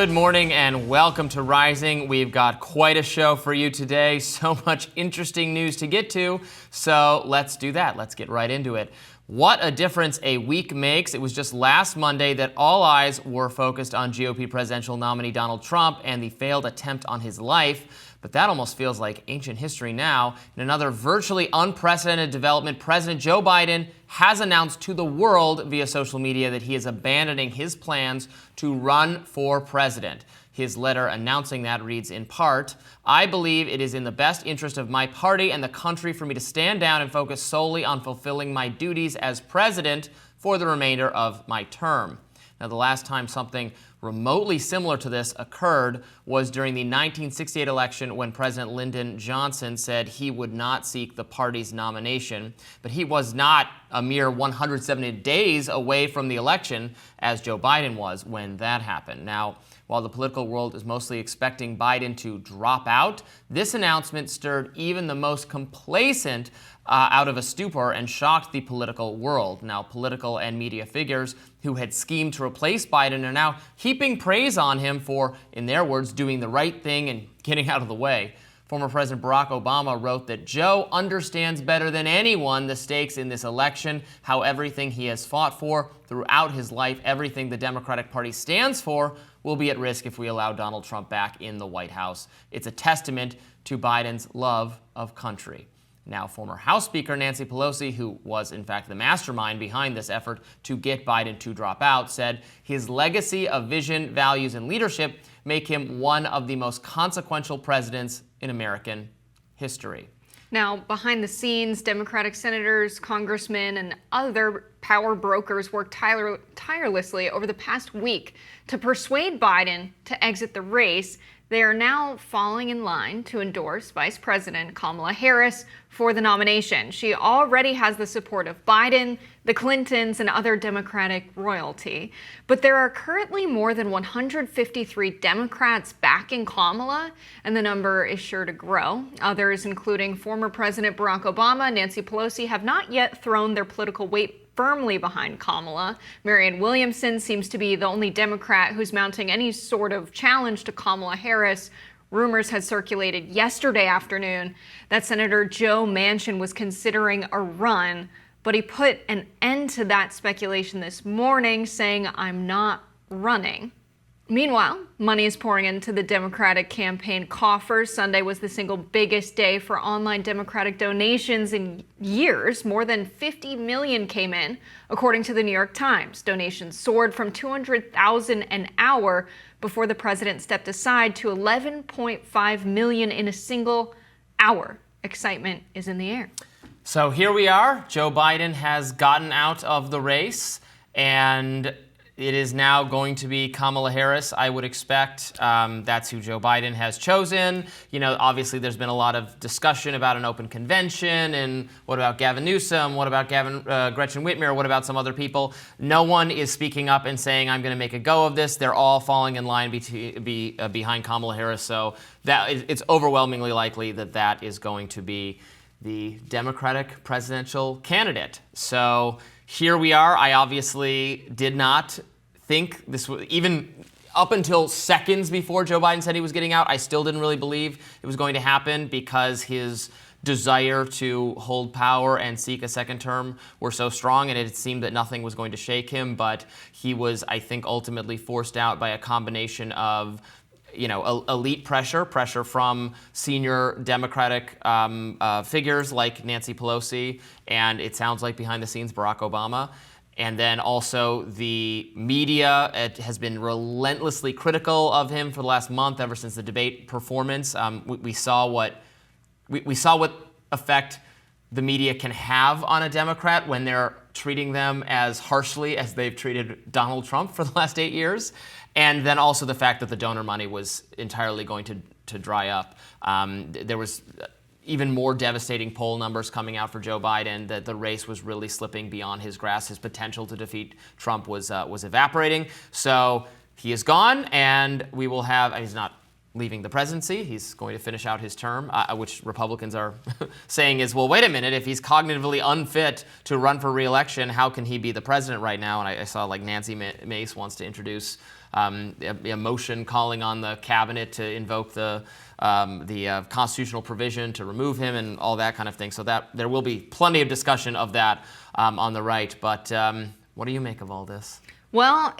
Good morning and welcome to Rising. We've got quite a show for you today. So much interesting news to get to. So let's do that. Let's get right into it. What a difference a week makes. It was just last Monday that all eyes were focused on GOP presidential nominee Donald Trump and the failed attempt on his life. But that almost feels like ancient history now. In another virtually unprecedented development, President Joe Biden has announced to the world via social media that he is abandoning his plans to run for president. His letter announcing that reads in part, "I believe it is in the best interest of my party and the country for me to stand down and focus solely on fulfilling my duties as president for the remainder of my term." Now, the last time something remotely similar to this occurred was during the 1968 election when President Lyndon Johnson said he would not seek the party's nomination. But he was not a mere 170 days away from the election, as Joe Biden was when that happened. Now, while the political world is mostly expecting Biden to drop out, this announcement stirred even the most complacent out of a stupor and shocked the political world. Now, political and media figures who had schemed to replace Biden are now heaping praise on him for, in their words, doing the right thing and getting out of the way. Former President Barack Obama wrote that Joe understands better than anyone the stakes in this election, how everything he has fought for throughout his life, everything the Democratic Party stands for, will be at risk if we allow Donald Trump back in the White House. It's a testament to Biden's love of country. Now, former House Speaker Nancy Pelosi, who was in fact the mastermind behind this effort to get Biden to drop out, said his legacy of vision, values, and leadership make him one of the most consequential presidents in American history. Now, behind the scenes, Democratic senators, congressmen, and other power brokers worked tirelessly over the past week to persuade Biden to exit the race. They are now falling in line to endorse Vice President Kamala Harris for the nomination. She already has the support of Biden, the Clintons, and other Democratic royalty. But there are currently more than 153 Democrats backing Kamala, and the number is sure to grow. Others, including former President Barack Obama and Nancy Pelosi, have not yet thrown their political weight firmly behind Kamala. Marianne Williamson seems to be the only Democrat who's mounting any sort of challenge to Kamala Harris. Rumors had circulated yesterday afternoon that Senator Joe Manchin was considering a run, but he put an end to that speculation this morning, saying, "I'm not running." Meanwhile, money is pouring into the Democratic campaign coffers. Sunday was the single biggest day for online Democratic donations in years. More than 50 million came in, according to the New York Times. Donations soared from 200,000 an hour before the president stepped aside to 11.5 million in a single hour. Excitement is in the air. So here we are. Joe Biden has gotten out of the race, and it is now going to be Kamala Harris, I would expect. That's who Joe Biden has chosen. You know, obviously there's been a lot of discussion about an open convention, and what about Gavin Newsom? What about Gretchen Whitmer? What about some other people? No one is speaking up and saying, I'm going to make a go of this. They're all falling in line behind Kamala Harris. So it's overwhelmingly likely that that is going to be the Democratic presidential candidate. So here we are. I obviously did not think this was, even up until seconds before Joe Biden said he was getting out, I still didn't really believe it was going to happen because his desire to hold power and seek a second term were so strong, and it seemed that nothing was going to shake him. But he was, I think, ultimately forced out by a combination of elite pressure from senior Democratic figures like Nancy Pelosi, and it sounds like behind the scenes Barack Obama. And then also the media has been relentlessly critical of him for the last month, ever since the debate performance. We saw what effect the media can have on a Democrat when they're treating them as harshly as they've treated Donald Trump for the last 8 years. And then also the fact that the donor money was entirely going to dry up. There was even more devastating poll numbers coming out for Joe Biden, that the race was really slipping beyond his grasp. His potential to defeat Trump was evaporating. So he is gone, and we will have, he's not leaving the presidency. He's going to finish out his term, which Republicans are saying is, well, wait a minute, if he's cognitively unfit to run for re-election, how can he be the president right now? And I saw like Nancy Mace wants to introduce a motion calling on the cabinet to invoke the constitutional provision to remove him and all that kind of thing. So that there will be plenty of discussion of that on the right. But what do you make of all this? Well,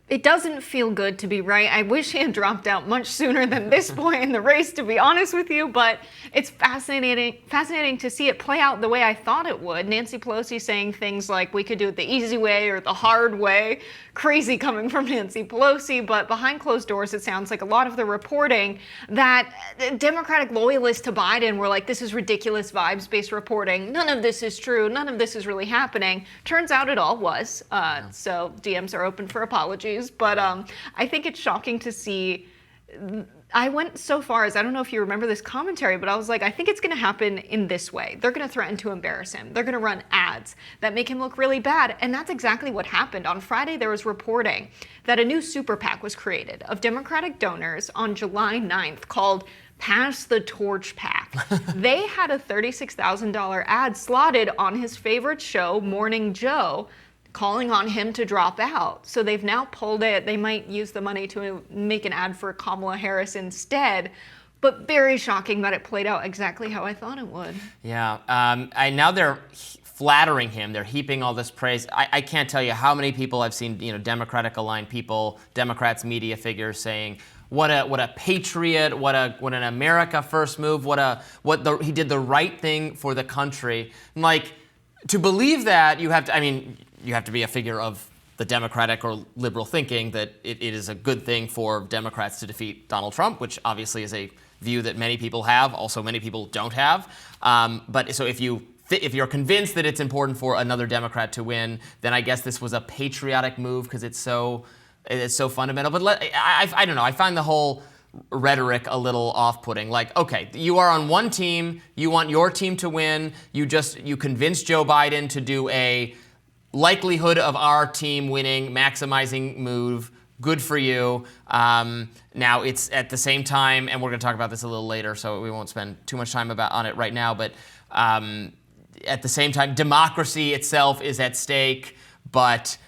it doesn't feel good to be right. I wish he had dropped out much sooner than this point in the race, to be honest with you, but it's fascinating to see it play out the way I thought it would. Nancy Pelosi saying things like we could do it the easy way or the hard way. Crazy coming from Nancy Pelosi, but behind closed doors, it sounds like a lot of the reporting that Democratic loyalists to Biden were like, this is ridiculous vibes-based reporting. None of this is true. None of this is really happening. Turns out it all was. So DMs are open for apologies. But I think it's shocking to see. I went so far as, I don't know if you remember this commentary, but I was like, I think it's going to happen in this way. They're going to threaten to embarrass him. They're going to run ads that make him look really bad. And that's exactly what happened. On Friday, there was reporting that a new super PAC was created of Democratic donors on July 9th called Pass the Torch PAC. They had a $36,000 ad slotted on his favorite show, Morning Joe, calling on him to drop out. So they've now pulled it. They might use the money to make an ad for Kamala Harris instead. But very shocking that it played out exactly how I thought it would. Yeah. Now they're flattering him. They're heaping all this praise. I can't tell you how many people I've seen, Democratic-aligned people, Democrats, media figures saying, what a patriot, what an America First move, he did the right thing for the country. Like, to believe that, you have to be a figure of the Democratic or liberal thinking that it is a good thing for Democrats to defeat Donald Trump, which obviously is a view that many people have, also many people don't have. But so if you're convinced that it's important for another Democrat to win, then I guess this was a patriotic move because it's so fundamental. But I don't know. I find the whole rhetoric a little off-putting. Like, okay, you are on one team. You want your team to win. You convince Joe Biden to do a likelihood of our team winning, maximizing move. Good for you. Now, it's at the same time, and we're going to talk about this a little later, so we won't spend too much time on it right now, but at the same time, democracy itself is at stake, but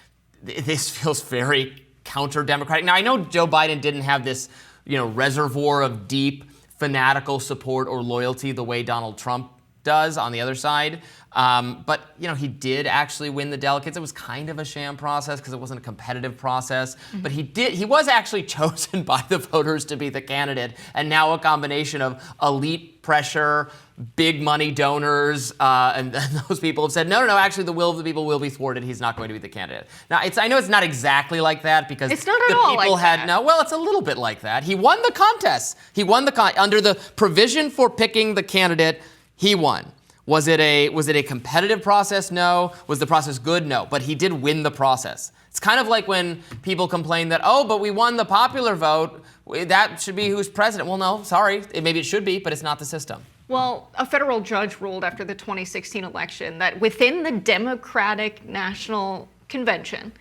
this feels very counter-democratic. Now, I know Joe Biden didn't have this, reservoir of deep, fanatical support or loyalty the way Donald Trump does on the other side. But, he did actually win the delegates. It was kind of a sham process because it wasn't a competitive process. Mm-hmm. But he was actually chosen by the voters to be the candidate. And now a combination of elite pressure, big money donors, and those people have said, no, actually the will of the people will be thwarted. He's not going to be the candidate. Now, I know it's not exactly like that because it's not at all people like had that. no. Well, it's a little bit like that. He won the contest. Under the provision for picking the candidate. He won. Was it a competitive process? No. Was the process good? No. But he did win the process. It's kind of like when people complain that, but we won the popular vote. That should be who's president. Well, no, sorry. Maybe it should be, but it's not the system. Well, a federal judge ruled after the 2016 election that within the Democratic National Convention,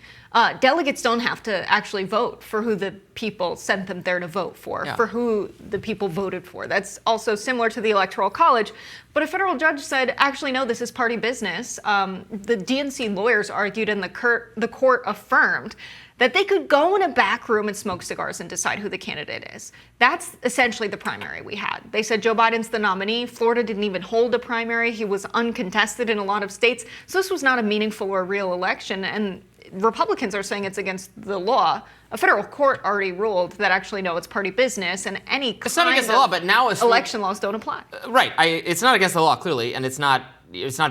delegates don't have to actually vote for who the people sent them there to vote for who the people voted for. That's also similar to the Electoral College. But a federal judge said, actually, no, this is party business. The DNC lawyers argued and the court affirmed that they could go in a back room and smoke cigars and decide who the candidate is. That's essentially the primary we had. They said Joe Biden's the nominee. Florida didn't even hold a primary. He was uncontested in a lot of states. So this was not a meaningful or real election. And Republicans are saying it's against the law. A federal court already ruled that actually, no, it's party business, and it's not against the law, but now election laws don't apply. Right. It's not against the law, clearly, and it's not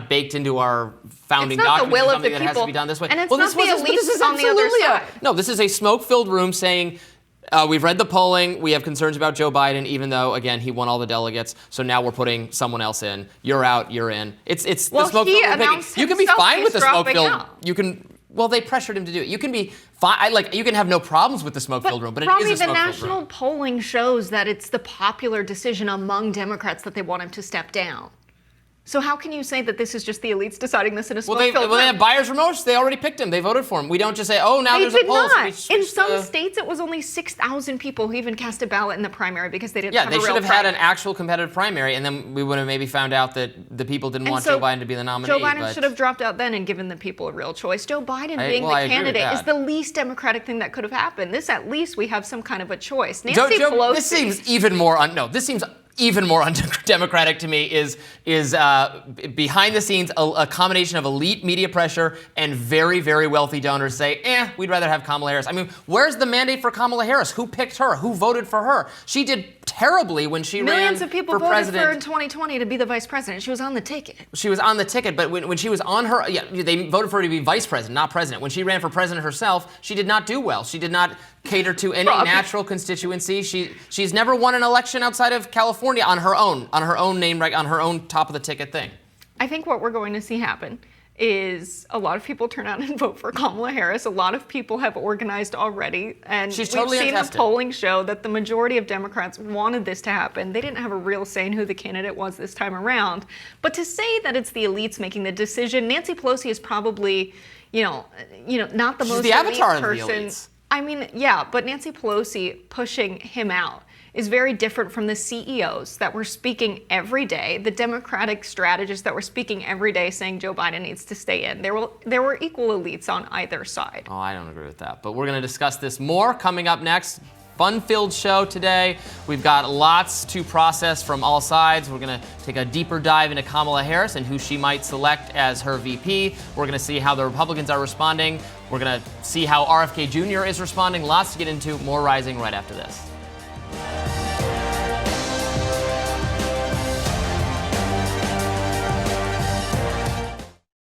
baked into our founding documents. It's not the will of the that people. has to be done this way. And it's not the elites on the other side. No, this is a smoke-filled room saying, we've read the polling. We have concerns about Joe Biden, even though, again, he won all the delegates. So now we're putting someone else in. You're out. You're in. It's the smoke-filled room. You can be fine with the smoke-filled. Well, they pressured him to do it. You can be fine. You can have no problems with the smoke-filled room, but it is a smoke-filled room. Robby, the national polling shows that it's the popular decision among Democrats that they want him to step down. So how can you say that this is just the elites deciding this in a smoke-filled room? Well, they have buyer's remorse. They already picked him. They voted for him. We don't just say, oh, now there's a poll. They did not. In some states, it was only 6,000 people who even cast a ballot in the primary because they didn't have a real they should have primary. had an actual competitive primary, and then we would have maybe found out that the people didn't want Joe Biden to be the nominee. Joe Biden should have dropped out then and given the people a real choice. Joe Biden being the candidate is the least democratic thing that could have happened. This, at least, we have some kind of a choice. Nancy Pelosi. This seems even more even more undemocratic to me is behind the scenes a combination of elite media pressure and very, very wealthy donors say, we'd rather have Kamala Harris. I mean, where's the mandate for Kamala Harris? Who picked her? Who voted for her? She did terribly when she ran for president. Millions of people voted for her in 2020 to be the vice president. She was on the ticket. She was on the ticket, but when she was on her, they voted for her to be vice president, not president. When she ran for president herself, she did not do well. She did not cater to any natural constituency. She's never won an election outside of California on her own name, right, on her own top of the ticket thing. I think what we're going to see happen is a lot of people turn out and vote for Kamala Harris. A lot of people have organized already, and we've seen the polling show that the majority of Democrats wanted this to happen. They didn't have a real say in who the candidate was this time around. But to say that it's the elites making the decision, Nancy Pelosi is probably, not the most the avatar elite person. Of the elites. I mean, yeah, but Nancy Pelosi pushing him out is very different from the CEOs that were speaking every day, the Democratic strategists that were speaking every day saying Joe Biden needs to stay in. There were equal elites on either side. Oh, I don't agree with that. But we're going to discuss this more coming up next. Fun-filled show today. We've got lots to process from all sides. We're going to take a deeper dive into Kamala Harris and who she might select as her VP. We're going to see how the Republicans are responding. We're going to see how RFK Jr. is responding. Lots to get into. More Rising right after this.